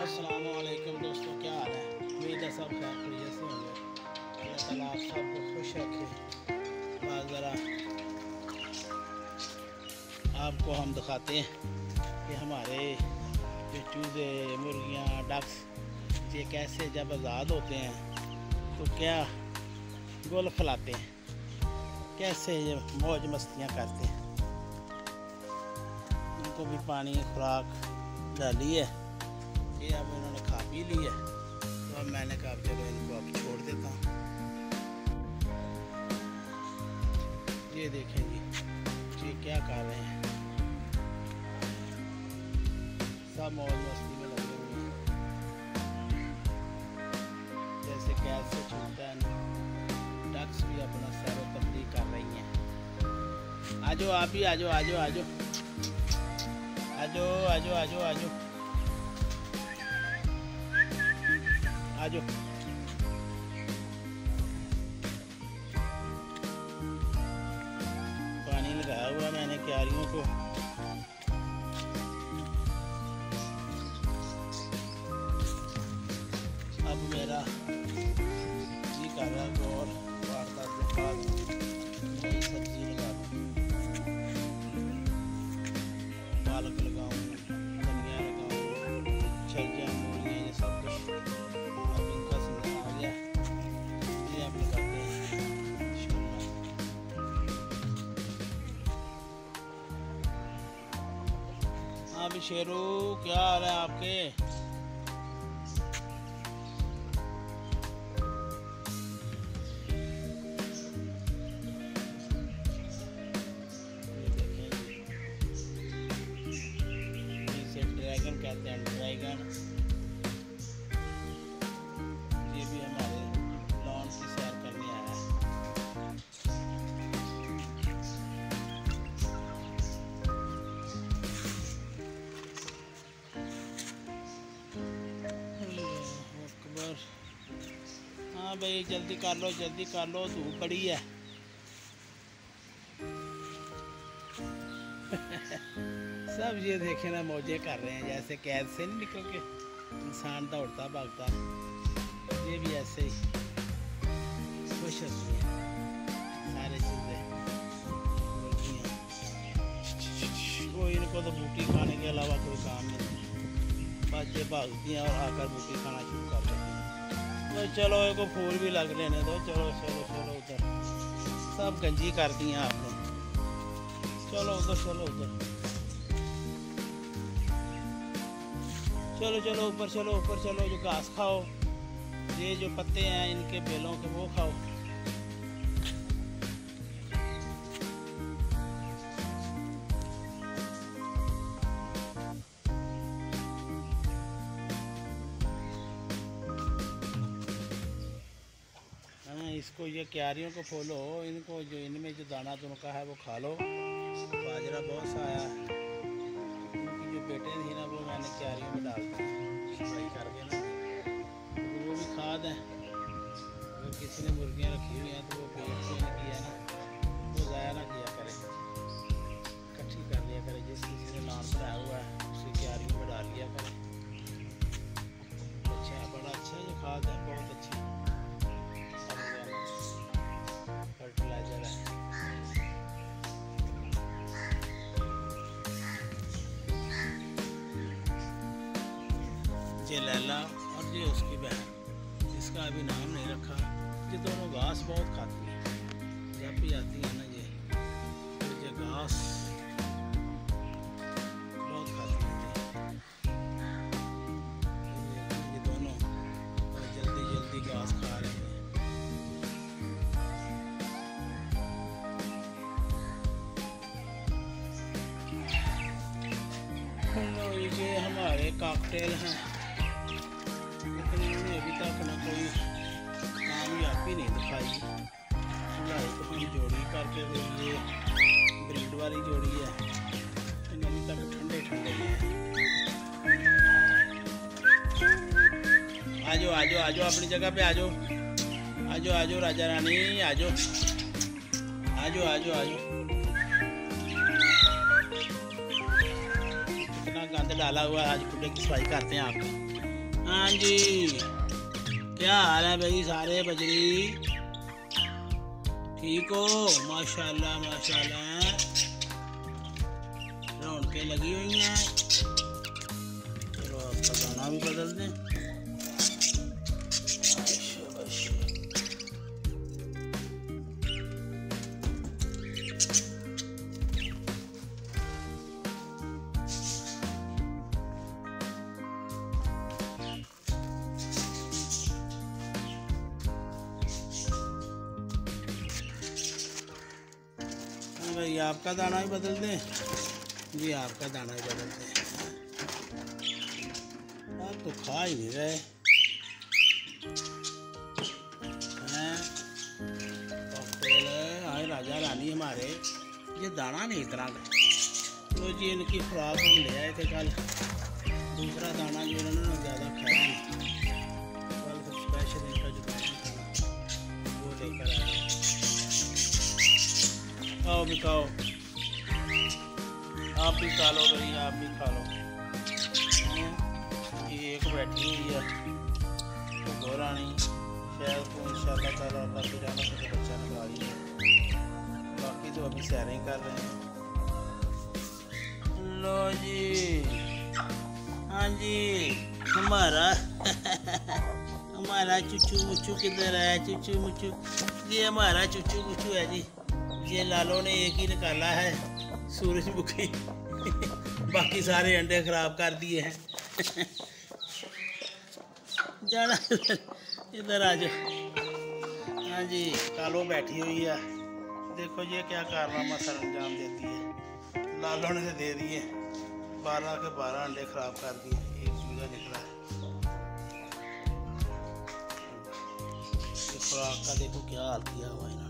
अस्सलामुअलैकुम दोस्तों, क्या हाल है? उम्मीद है सब खैर खैरियत से होंगे। अल्लाह ताला आप सबको खुश रखे। आज ज़रा आपको हम दिखाते हैं कि हमारे जो चूज़े, मुर्गियाँ, डक्स ये कैसे जब आज़ाद होते हैं तो क्या गुल खिलाते हैं, कैसे ये मौज मस्तियाँ करते हैं। उनको भी पानी खुराक डाली है, ये अब इन्होंने खा पी ली है, तो अब मैंने कहा चलो इनको अब छोड़ देता हूँ। ये देखें जी, ये क्या कर रहे हैं, सब मौज मस्ती में लगे हुए हैं। जैसे कैद से छूटता है, डक्स भी अपना सैर व तफरीह कर रही हैं। आजो आप भी आजो आजो आजो आजो आजो आजो आजो आजो। पानी लगाया हुआ मैंने क्यारियों को। अब मेरा जी कर रहा है और वारदात के बाद नई सब्जी लगा दूँ, पालक लगाऊँ, धनिया लगाऊँ, छलियाँ, मूलियाँ, ये सब कुछ अब इनका सीजन आ गया। ये अब लगाते हैं शिमला। हाँ भी शेरू, क्या हाल है आपके? ड्रैगन कहते हैं, ड्रैगन। ये भी हमारे लॉन की सैर करने आया है। अकबर, हाँ भाई जल्दी कर लो, धूप बड़ी है। सब ये देखे ना मौजे कर रहे हैं, जैसे कैद से नहीं निकल के इंसान दौड़ता भागता, ये भी ऐसे ही खुश होती हैं सारी चीज़ें, मुर्गियाँ। वो इनको तो बूटी खाने के अलावा कोई काम नहीं, बस ये भागती हैं और आकर बूटी खाना शुरू कर देती हैं। तो चलो इनको फूल भी लग लेने दो, चलो चलो चलो उधर, सब गंजी कर दी हैं आपने। चलो उधर, चलो उधर, चलो चलो ऊपर चलो, ऊपर चलो, जो घास खाओ, ये जो पत्ते हैं इनके बेलों के वो खाओ। हाँ, इसको ये क्यारियों को खोलो, इनको जो इनमें जो दाना तुनका है वो खा लो। बाजरा बहुत सा आया है, इनकी जो बेटे थी ना वो मैंने क्यारियों में डाल दी सफाई करके ना, तो वो भी खाद है। अगर किसी ने मुर्गियाँ रखी हुई हैं तो वो पेट से इनकी है ना, वो ज़ाया ना किया करे, इकट्ठी कर लिया करे। जिस किसी ने नाम बनाया हुआ है उसे क्यारियों में डाल लिया करे। अच्छा है, बड़ा अच्छा ये खाद है, बहुत अच्छी फर्टिलाइज़र है। ये लैला और ये उसकी बहन, जिसका अभी नाम नहीं रखा, ये दोनों घास बहुत खाती हैं। जब भी आती है ना ये घास बहुत खाती हैं। ये दोनों जल्दी जल्दी घास खा रहे हैं। ये हमारे कॉकटेल हैं, अभी तक ना कोई कामयाबी नहीं दिखाई। लड़ाई तो हम जोड़ी करके ये ब्रीड वाली जोड़ी है, लेकिन अभी तक ठंडे ठंडे ही हैं। आजो आजो आजो, अपनी जगह पे आजो आजो आजो, राजा रानी आजो आजो आजो आजो। कितना गंद डाला हुआ है, आज खुले की सफाई करते हैं आपकी। हाँ जी, क्या हाल है भाई सारे बजरी? ठीक हो? माशाल्लाह माशाल्लाह, रौनकें लगी हुई हैं। चलो आपका दाना भी बदल दें। भाई आपका दाना ही बदल दें जी, आपका दाना ही बदल दें। आप तो खा ही नहीं रहे हैं। आए राजा रानी हमारे, ये दाना नहीं इतना तो जी इनकी खुराक हम ले आए थे कल। दूसरा दाना जो इन्होंने ज़्यादा खाया नहीं, कल स्पेशल इनका जो दाना था वो लेकर आया। आओ भी खाओ, आप भी खा लो भाई, आप भी खा लो। ये एक बैठी हुई है तो रानी, शायद तो इंशाल्लाह ताला करते जाना तो बच्चा निकाल रही है। बाकी तो अभी सैरें कर रहे हैं। लो जी, हाँ जी, हमारा हमारा चुचू मुचू किधर है? चुचू मुचू, ये हमारा चुचू मुचू है जी। ये लालो ने एक ही निकाला है, सूरजमुखी। बाकी सारे अंडे खराब कर दिए हैं। जाना इधर आ जाओ। हाँ जी, कालो बैठी हुई है, देखो ये क्या कारनामा सर अंजाम देती है। लालो ने दे दिए 12 के 12 अंडे खराब कर दिए, एक चूजा निकला है। खुराक का देखो क्या हाल किया हुआ है।